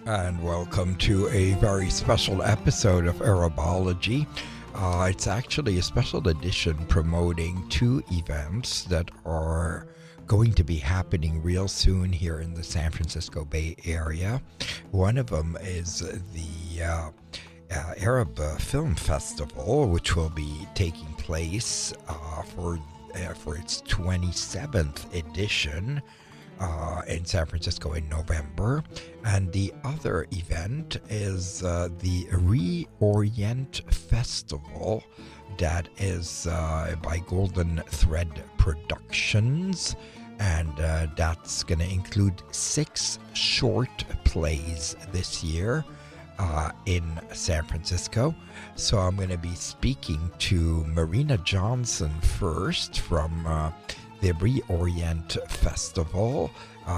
And welcome to a very special episode of Arabology. It's actually a special edition promoting two events that are going to be happening real soon here in the San Francisco Bay Area. One of them is the Arab Film Festival, which will be taking place for its 27th edition in San Francisco in November. And the other event is the ReOrient Festival that is by Golden Thread Productions, and that's going to include 6 short plays this year in San Francisco. So I'm going to be speaking to Marina Johnson first from the ReOrient Festival,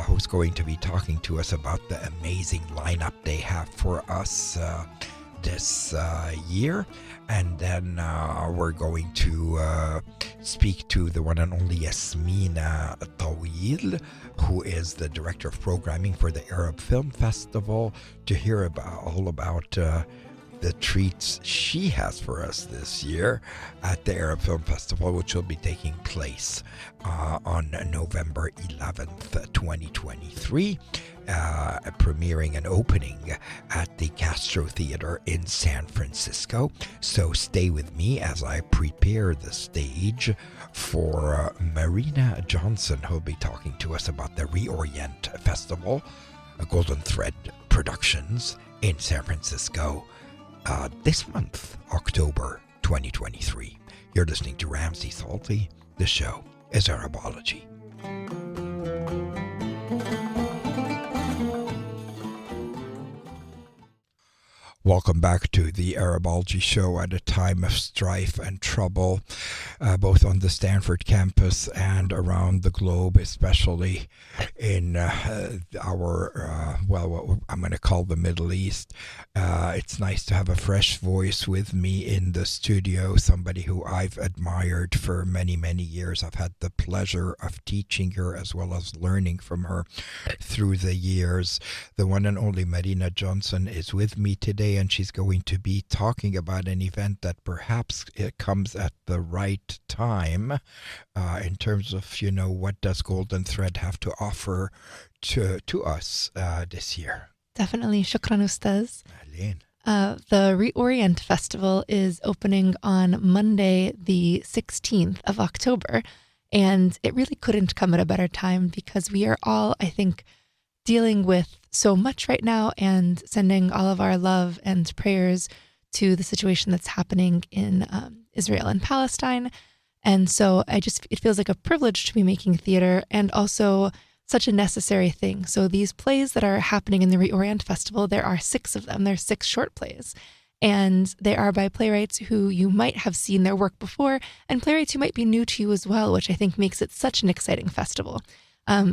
who's going to be talking to us about the amazing lineup they have for us this year. And then we're going to speak to the one and only Yasmina Tawil, who is the Director of Programming for the Arab Film Festival, to hear all about the treats she has for us this year at the Arab Film Festival, which will be taking place on November 11th, 2023, premiering and opening at the Castro Theater in San Francisco. So stay with me as I prepare the stage for Marina Johnson, who'll be talking to us about the ReOrient Festival, Golden Thread Productions in San Francisco, this month, October 2023. You're listening to Ramzi, Salti. The show is Arabology. Welcome back to the Arabology show at a time of strife and trouble, both on the Stanford campus and around the globe, especially in our, what I'm going to call the Middle East. It's nice to have a fresh voice with me in the studio, somebody who I've admired for many, many years. I've had the pleasure of teaching her as well as learning from her through the years. The one and only Marina Johnson is with me today, and she's going to be talking about an event that perhaps it comes at the right time in terms of, what does Golden Thread have to offer to us this year. Definitely. Shukran, Ustaz. The ReOrient Festival is opening on Monday, the 16th of October, and it really couldn't come at a better time because we are all, I think, dealing with so much right now and sending all of our love and prayers to the situation that's happening in Israel and Palestine. And so it feels like a privilege to be making theater and also such a necessary thing. So these plays that are happening in the ReOrient Festival, there are 6 of them. There's 6 short plays. And they are by playwrights who you might have seen their work before and playwrights who might be new to you as well, which I think makes it such an exciting festival.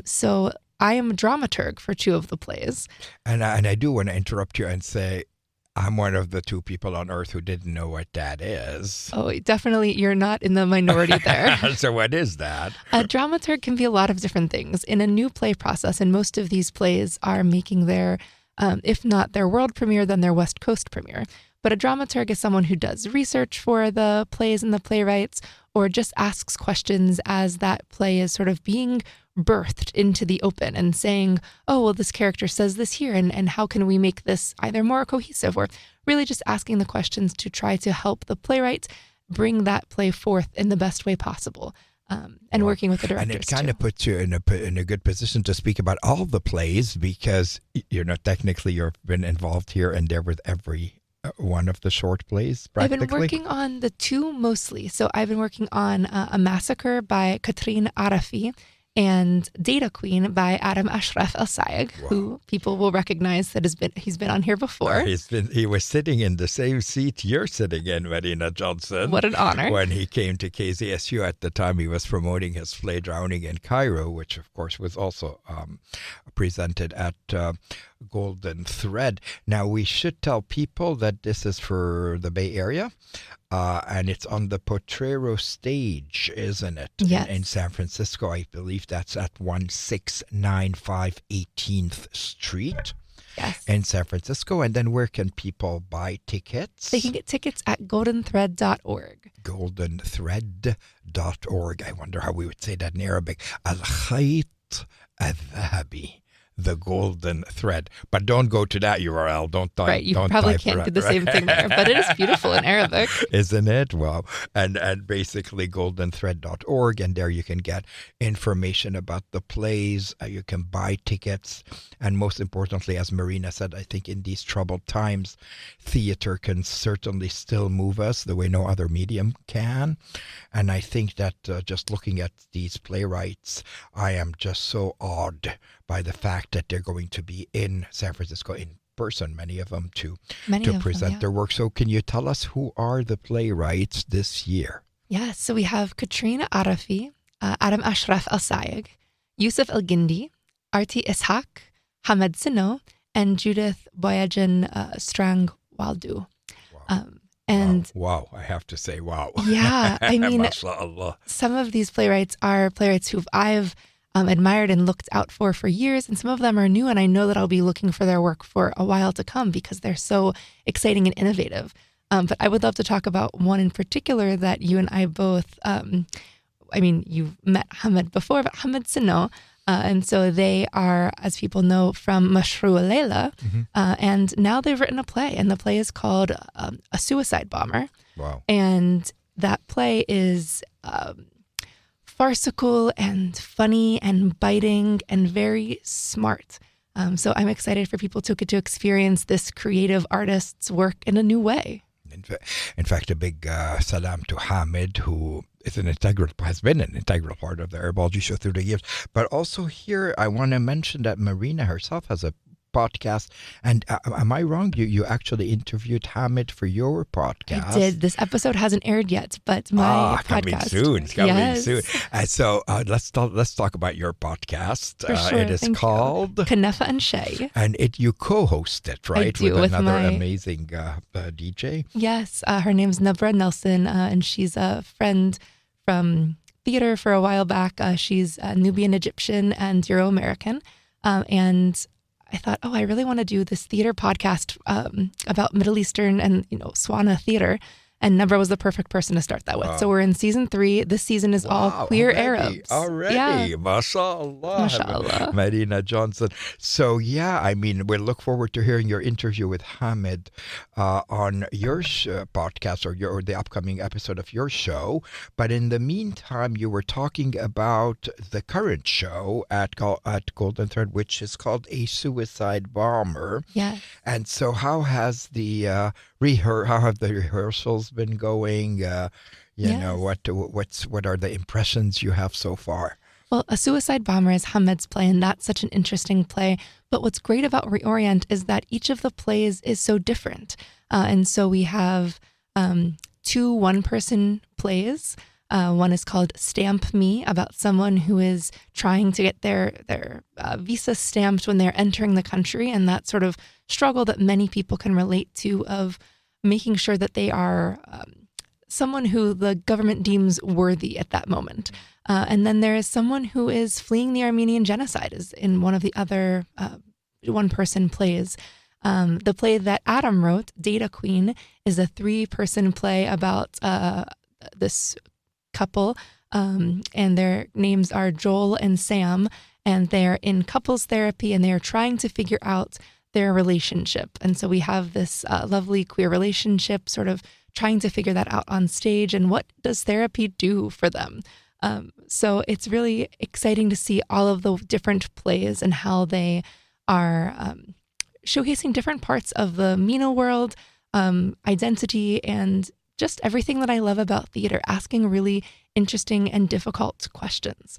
So I am a dramaturg for 2 of the plays. And I do want to interrupt you and say, I'm one of the 2 people on earth who didn't know what that is. Oh, definitely. You're not in the minority there. So what is that? A dramaturg can be a lot of different things. In a new play process, and most of these plays are making their, if not their world premiere, then their West Coast premiere. But a dramaturg is someone who does research for the plays and the playwrights, or just asks questions as that play is sort of being birthed into the open and saying, oh, well, this character says this here, and how can we make this either more cohesive, or really just asking the questions to try to help the playwright bring that play forth in the best way possible. And working with the directors. And it kind of puts you in a good position to speak about all the plays, because technically you've been involved here and there with every one of the short plays, practically. I've been working on the 2 mostly. So I've been working on A Massacre by Katrin Arefy and Data Queen by Ashraf Elsayigh, who people will recognize that he's been on here before. He was sitting in the same seat you're sitting in, Marina Johnson. What an honor. When he came to KZSU at the time, he was promoting his play Drowning in Cairo, which of course was also presented at Golden Thread. Now, we should tell people that this is for the Bay Area. And it's on the Potrero stage, isn't it? Yes. In San Francisco. I believe that's at 1695 18th Street. in San Francisco. And then where can people buy tickets? They can get tickets at goldenthread.org. goldenthread.org. I wonder how we would say that in Arabic. Al-Khayt al-Dhahabi. The golden thread. But don't go to that URL. Don't type. Right, you don't probably type can't do the right? same thing there, but it is beautiful in Arabic. Isn't it? Wow. And basically goldenthread.org, and there you can get information about the plays. You can buy tickets. And most importantly, as Marina said, I think in these troubled times, theater can certainly still move us the way no other medium can. And I think that just looking at these playwrights, I am just so awed by the fact that they're going to be in San Francisco in person, many of them, to present their work. So can you tell us who are the playwrights this year? Yes, so we have Katrin Arefy, Ashraf Elsayigh, Yussef El Guindi, Arti Ishak, Sinno, and Judith Boyajian Strang-Waldau. Wow. Wow, I have to say, wow. Yeah, I mean, MashaAllah. Some of these playwrights are playwrights who I've admired and looked out for years, and some of them are new, and I know that I'll be looking for their work for a while to come because they're so exciting and innovative. But I would love to talk about one in particular that you and I both, you've met Hamid before, but Sinno. And so they are, as people know, from Mashrou Leila, and now they've written a play, and the play is called A Suicide Bomber. Wow. And that play is farcical and funny and biting and very smart. So I'm excited for people to get to experience this creative artist's work in a new way. In fact, a big salam to Hamid, who is has been an integral part of the Arabology show through the years. But also here, I want to mention that Marina herself has a podcast. And am I wrong? You actually interviewed Hamid for your podcast. I did. This episode hasn't aired yet, but my podcast. Coming soon. So let's talk about your podcast. For sure. It is called Kanefa and Shay. And you co-host it, right? I do, with another amazing DJ. Yes. Her name's Nabra Nelson, and she's a friend from theater for a while back. She's Nubian Egyptian and Euro-American. And I thought, I really want to do this theater podcast about Middle Eastern and, Swana theater. And Nabra was the perfect person to start that with. Wow. So we're in season 3. This season is all queer Arabs. Already. Yeah. MashaAllah. Marina Johnson. So, we look forward to hearing your interview with Hamid on your podcast or the upcoming episode of your show. But in the meantime, you were talking about the current show at Golden Thread, which is called A Suicide Bomber. Yeah. And so how has the how have the rehearsals been going? What are the impressions you have so far? Well, A Suicide Bomber is Hamid's play, and that's such an interesting play. But what's great about ReOrient is that each of the plays is so different. And so we have 2 one-person plays. One is called Stamp Me, about someone who is trying to get their visa stamped when they're entering the country, and that sort of struggle that many people can relate to of making sure that they are someone who the government deems worthy at that moment. And then there is someone who is fleeing the Armenian genocide, is in one of the other one-person plays. The play that Adam wrote, Data Queen, is a 3-person play about this couple, and their names are Joel and Sam, and they're in couples therapy, and they're trying to figure out their relationship. And so we have this lovely queer relationship sort of trying to figure that out on stage, and what does therapy do for them? So it's really exciting to see all of the different plays and how they are showcasing different parts of the Mino world, identity, and just everything that I love about theater, asking really interesting and difficult questions.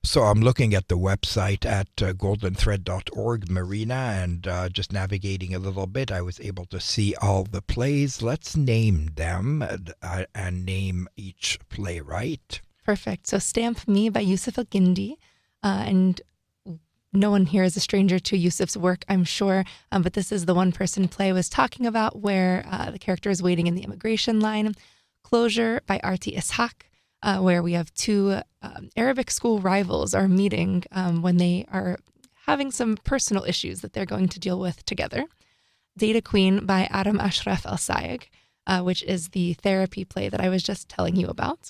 So I'm looking at the website at goldenthread.org, Marina, and just navigating a little bit, I was able to see all the plays. Let's name them and name each playwright. Perfect. So Stamp Me by Yussef El Guindi, and no one here is a stranger to Yussef's work, I'm sure, but this is the one-person play I was talking about where the character is waiting in the immigration line. Closure by Arti Ishak, where we have 2 Arabic school rivals are meeting when they are having some personal issues that they're going to deal with together. Data Queen by Ashraf Elsayigh, which is the therapy play that I was just telling you about.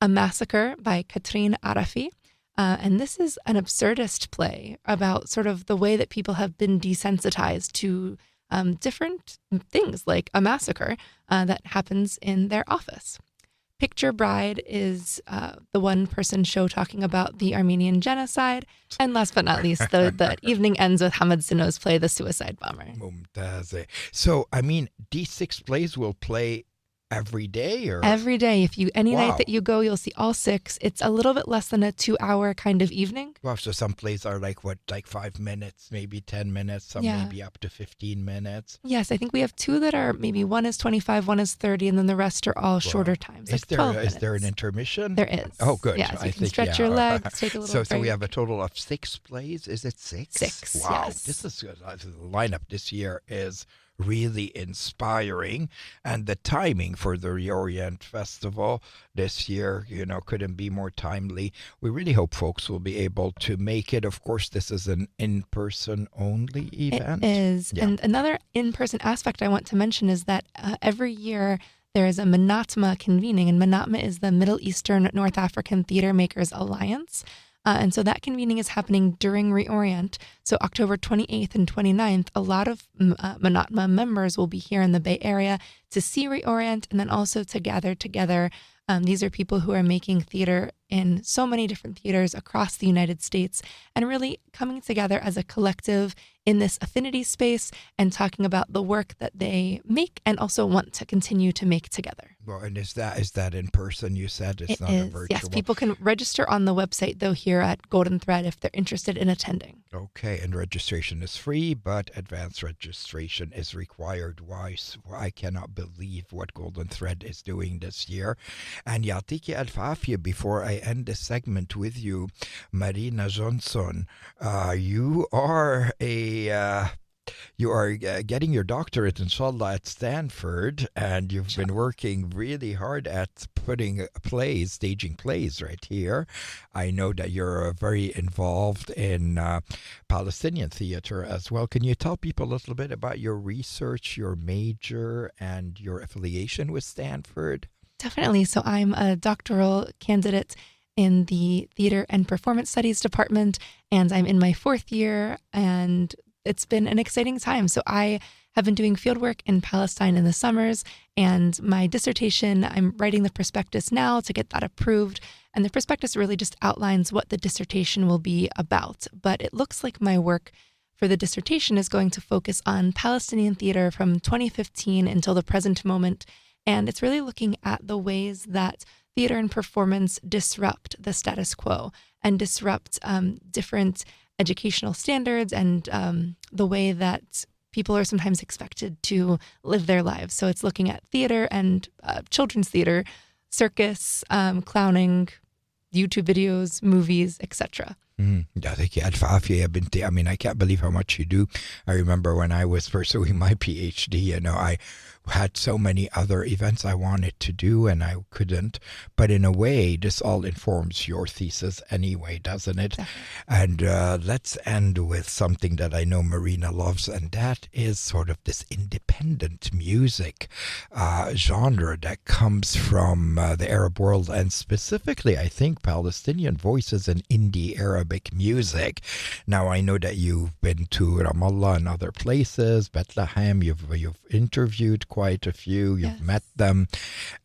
A Massacre by Katrin Arefy. And this is an absurdist play about sort of the way that people have been desensitized to different things like a massacre that happens in their office. Picture Bride is the one-person show talking about the Armenian genocide. And last but not least, the evening ends with Hamad Sinno's play, The Suicide Bomber. Mumtaz. So, I mean, these 6 plays will play every day? Or every day. Any night that you go, you'll see all 6. It's a little bit less than a 2-hour kind of evening. Wow, so some plays are like 5 minutes, maybe 10 minutes, some maybe up to 15 minutes. Yes, I think we have 2 that are maybe one is 25, one is 30, and then the rest are all shorter times. Is there an intermission? There is. Oh, good. Yes, you can stretch your legs, take a little break. So we have a total of 6 plays. Is it 6? 6. Wow, yes. This is good. The lineup this year is really inspiring, and the timing for the ReOrient Festival this year, couldn't be more timely. We really hope folks will be able to make it. Of course, this is an in-person only event. It is. Yeah. And another in-person aspect I want to mention is that every year there is a Menatma convening, and Menatma is the Middle Eastern North African Theater Makers Alliance. And so that convening is happening during ReOrient. So October 28th and 29th, a lot of Menatma members will be here in the Bay Area to see ReOrient and then also to gather together. These are people who are making theater in so many different theaters across the United States and really coming together as a collective in this affinity space and talking about the work that they make and also want to continue to make together. Well, and is that in person, you said? It's it not is. A virtual? Yes, people can register on the website, though, here at Golden Thread if they're interested in attending. Okay, and registration is free, but advanced registration is required. Why? I cannot believe what Golden Thread is doing this year. And Yatiki Al-Fafia, before I end this segment with you, Marina Johnson, you are getting your doctorate, inshallah, at Stanford, and you've been working really hard at staging plays right here. I know that you're very involved in Palestinian theater as well. Can you tell people a little bit about your research, your major, and your affiliation with Stanford? Definitely. So I'm a doctoral candidate in the Theater and Performance Studies department, and I'm in my 4th year, and it's been an exciting time. So I have been doing fieldwork in Palestine in the summers, and my dissertation, I'm writing the prospectus now to get that approved. And the prospectus really just outlines what the dissertation will be about. But it looks like my work for the dissertation is going to focus on Palestinian theater from 2015 until the present moment. And it's really looking at the ways that theater and performance disrupt the status quo and disrupt different educational standards and the way that people are sometimes expected to live their lives. So it's looking at theater and children's theater, circus, clowning, YouTube videos, movies, etc. I mean, I can't believe how much you do. I remember when I was pursuing my PhD, I had so many other events I wanted to do and I couldn't. But in a way, this all informs your thesis anyway, doesn't it? Definitely. And let's end with something that I know Marina loves, and that is sort of this independent music genre that comes from the Arab world, and specifically, I think, Palestinian voices and indie Arabic music. Now, I know that you've been to Ramallah and other places, Bethlehem, you've interviewed quite a few, you've met them,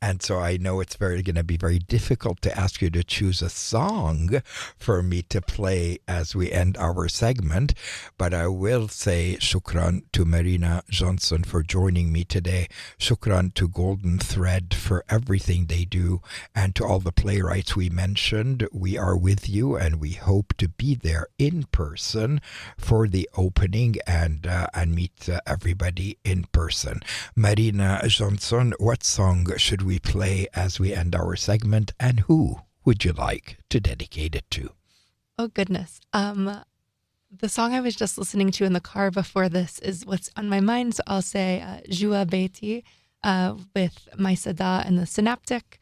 and so I know it's going to be very difficult to ask you to choose a song for me to play as we end our segment, but I will say shukran to Marina Johnson for joining me today, shukran to Golden Thread for everything they do, and to all the playwrights we mentioned. We are with you, and we hope to be there in person for the opening and meet everybody in person. Marina Johnson, what song should we play as we end our segment, and who would you like to dedicate it to? Oh, goodness. The song I was just listening to in the car before this is what's on my mind, so I'll say Jowa Beiti with Maysa and the Synaptik,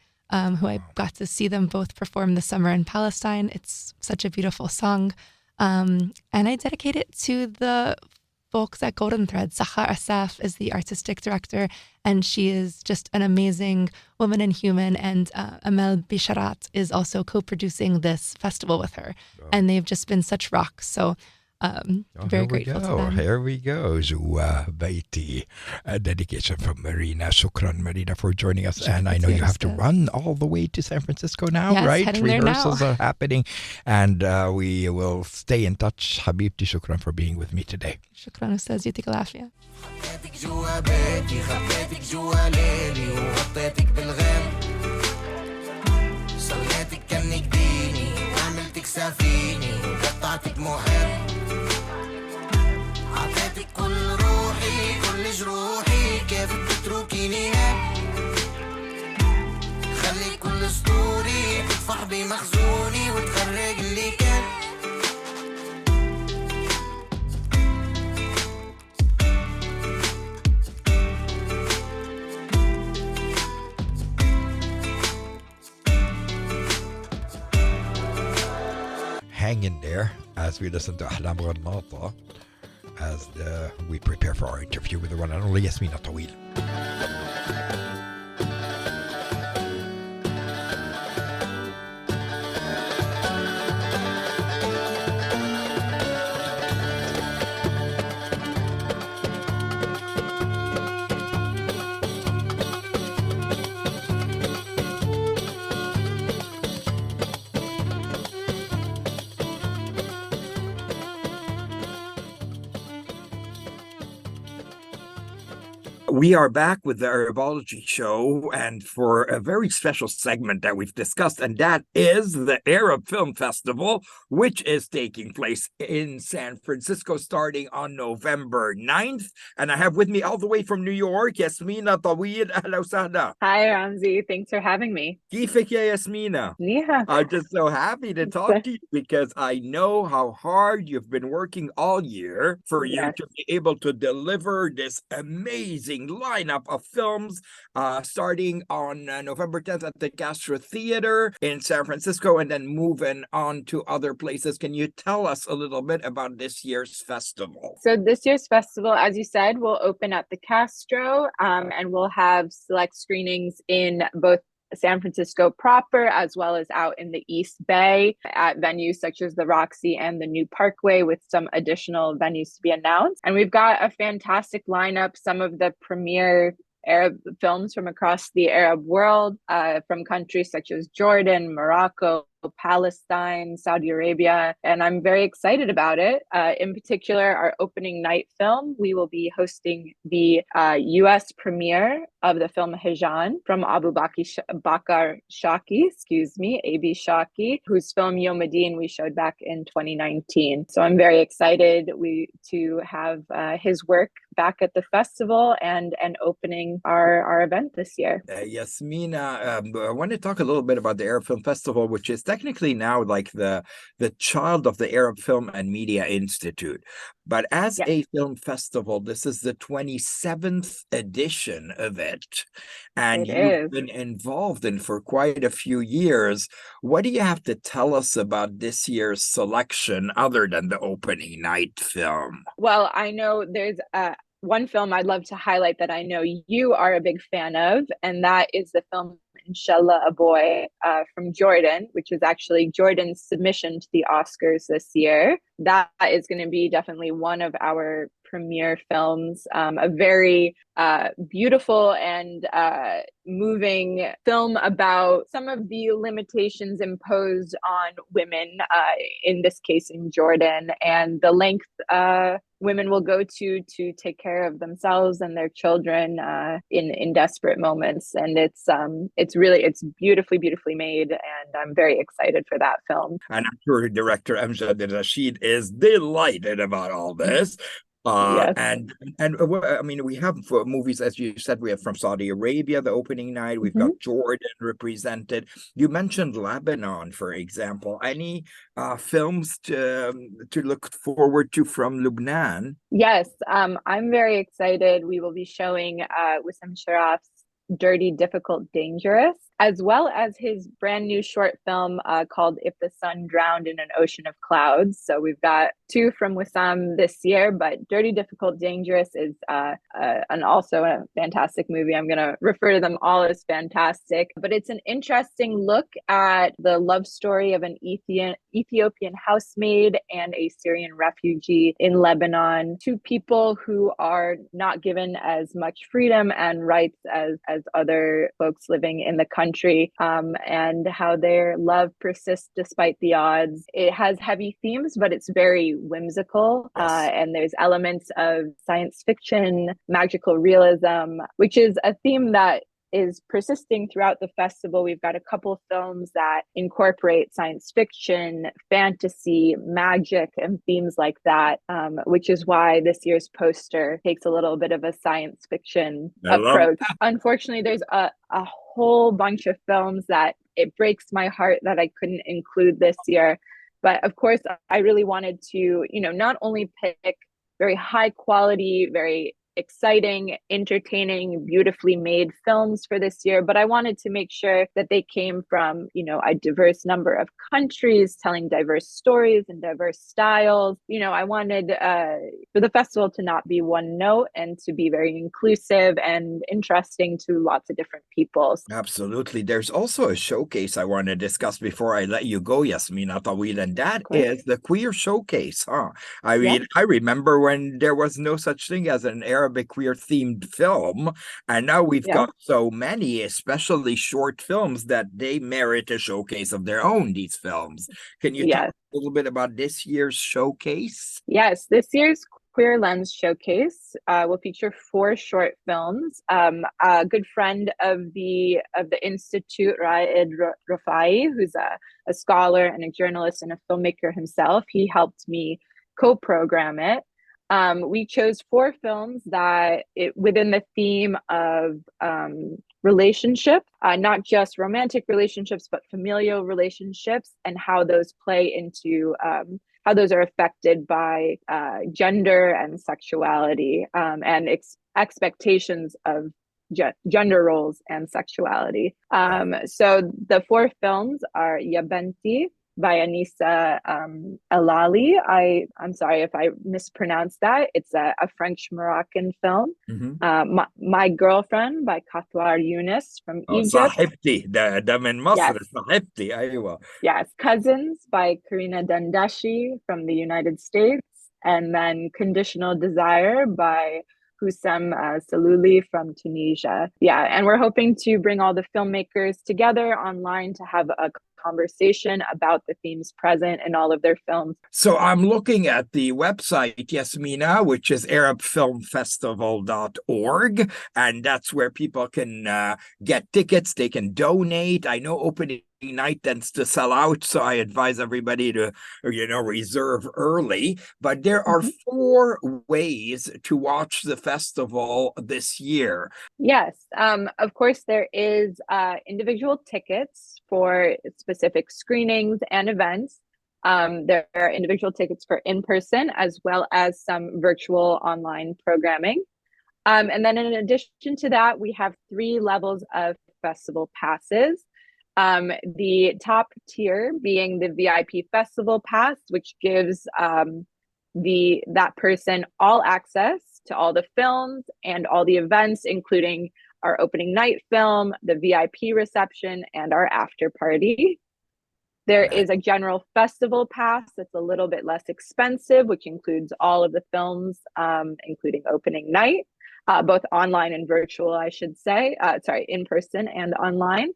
who I got to see them both perform this summer in Palestine. It's such a beautiful song. And I dedicate it to the folks at Golden Thread. Sahar Asaf is the artistic director, and she is just an amazing woman and human. And Amel Bisharat is also co-producing this festival with her. Oh. And they've just been such rocks. So very grateful to them. Here we go. Jowa, Beiti, a dedication from Marina. Shukran, Marina, for joining us. And I know you have to run all the way to San Francisco now, yes, right? Rehearsals are happening. And we will stay in touch. Habibti, shukran for being with me today. Shukran, Ustaz. يعطيك العافية. عطيتك كل روحي كل جروحي كيف بتتركيني هيك خلي كل سطوري تطفح بمخزوني وتخرج اللي كان Hang in there as we listen to Ahlam Gharnata as we prepare for our interview with the one and only Yasmina Tawil. We are back with the Arabology show, and for a very special segment that we've discussed, and that is the Arab Film Festival, which is taking place in San Francisco starting on November 9th. And I have with me all the way from New York, Yasmina Tawil. Ahla wa sahla. Hi, Ramzi. Thanks for having me. Kifik ya Yasmina? Yeah. I'm just so happy to talk to you because I know how hard you've been working all year for you to be able to deliver this amazing lineup of films starting on November 10th at the Castro Theater in San Francisco and then moving on to other places. Can you tell us a little bit about this year's festival? So this year's festival, as you said, will open at the Castro and we'll have select screenings in both San Francisco proper, as well as out in the East Bay at venues such as the Roxy and the New Parkway, with some additional venues to be announced. And we've got a fantastic lineup, some of the premier Arab films from across the Arab world, from countries such as Jordan, Morocco, Palestine, Saudi Arabia, and I'm very excited about it. In particular, our opening night film, we will be hosting the US premiere of the film Hajjan from Abu Bakr Shawky, AB Shawky, whose film Yomadin we showed back in 2019. So I'm very excited to have his work back at the festival and opening our event this year. Yasmina, I want to talk a little bit about the Arab Film Festival, which is technically now like the child of the Arab Film and Media Institute. But as a film festival, this is the 27th edition of it. And you've been involved in for quite a few years. What do you have to tell us about this year's selection other than the opening night film? Well, I know there's one film I'd love to highlight that I know you are a big fan of, and that is the film Inshallah a Boy from Jordan, which is actually Jordan's submission to the Oscars this year. That is going to be definitely one of our premiere films, a very beautiful and moving film about some of the limitations imposed on women, in this case in Jordan, and the length women will go to take care of themselves and their children in desperate moments. And it's beautifully made, and I'm very excited for that film. And I'm sure director Amjad Rashid is delighted about all this. Yes. And I mean, we have movies, as you said, we have from Saudi Arabia, the opening night. We've got Jordan represented. You mentioned Lebanon, for example. Any films to look forward to from Lebanon? Yes, I'm very excited. We will be showing Wissam Sharaf's Dirty, Difficult, Dangerous, as well as his brand new short film called If the Sun Drowned in an Ocean of Clouds. So we've got 2 from Wissam this year, but Dirty, Difficult, Dangerous is also a fantastic movie. I'm going to refer to them all as fantastic, but it's an interesting look at the love story of an Ethiopian housemaid and a Syrian refugee in Lebanon, 2 people who are not given as much freedom and rights as other folks living in the country, and how their love persists despite the odds. It has heavy themes, but it's very whimsical, and there's elements of science fiction, magical realism, which is a theme that is persisting throughout the festival. We've got a couple films that incorporate science fiction, fantasy, magic, and themes like that, which is why this year's poster takes a little bit of a science fiction approach. Unfortunately, there's a whole bunch of films that it breaks my heart that I couldn't include this year. But of course, I really wanted to, not only pick very high quality, very exciting, entertaining, beautifully made films for this year, but I wanted to make sure that they came from, a diverse number of countries telling diverse stories and diverse styles. I wanted for the festival to not be one note and to be very inclusive and interesting to lots of different people. Absolutely. There's also a showcase I want to discuss before I let you go, Yasmina Tawil, and that is the Queer Showcase. I mean, I remember when there was no such thing as an Arabic queer themed film, and now we've got so many, especially short films, that they merit a showcase of their own, these films. Can you talk a little bit about this year's showcase? Yes, this year's Queer Lens Showcase will feature 4 short films. A good friend of the Institute, Raed Rafai, who's a scholar and a journalist and a filmmaker himself, he helped me co-program it. We chose 4 films that within the theme of relationship, not just romantic relationships, but familial relationships, and how those play into how those are affected by gender and sexuality, and expectations of gender roles and sexuality. So the 4 films are Ya Benti by Anissa Elali. I'm sorry if I mispronounced that. It's a French-Moroccan film. My Girlfriend by Katwar Yunus from Egypt. صاحبتي ده من مصر. صاحبتي أيوة. Yes, Cousins by Karina Dandashi from the United States, and then Conditional Desire by Houssam Salouli from Tunisia. And we're hoping to bring all the filmmakers together online to have a conversation about the themes present in all of their films. So I'm looking at the website, Yasmina, which is arabfilmfestival.org, and that's where people can get tickets, they can donate. I know opening night tends to sell out, so I advise everybody to reserve early. But there are 4 ways to watch the festival this year. Yes, of course there is individual tickets for specific screenings and events. There are individual tickets for in-person as well as some virtual online programming. And then in addition to that, we have 3 levels of festival passes. The top tier being the VIP Festival Pass, which gives that person all access to all the films and all the events, including our opening night film, the VIP reception, and our after party. There is a general festival pass that's a little bit less expensive, which includes all of the films, including opening night, both online and virtual, I should say. In person and online.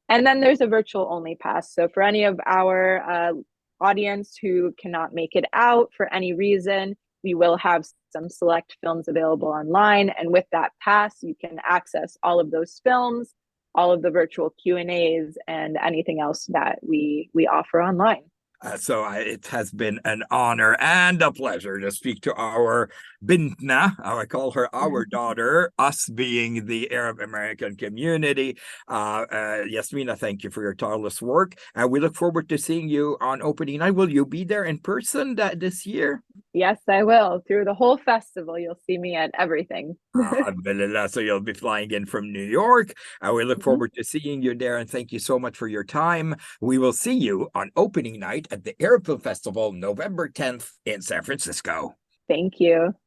And then there's a virtual only pass. So for any of our audience who cannot make it out for any reason, we will have some select films available online. And with that pass, you can access all of those films, all of the virtual Q&As, and anything else that we offer online. So it has been an honor and a pleasure to speak to our Bintna, I call her our daughter, us being the Arab American community. Yasmina, thank you for your tireless work. And we look forward to seeing you on opening night. Will you be there in person this year? Yes, I will. Through the whole festival, you'll see me at everything. Alhamdulillah. So you'll be flying in from New York. We look Mhm. forward to seeing you there. And thank you so much for your time. We will see you on opening night at the Arab Film Festival, November 10th in San Francisco. Thank you.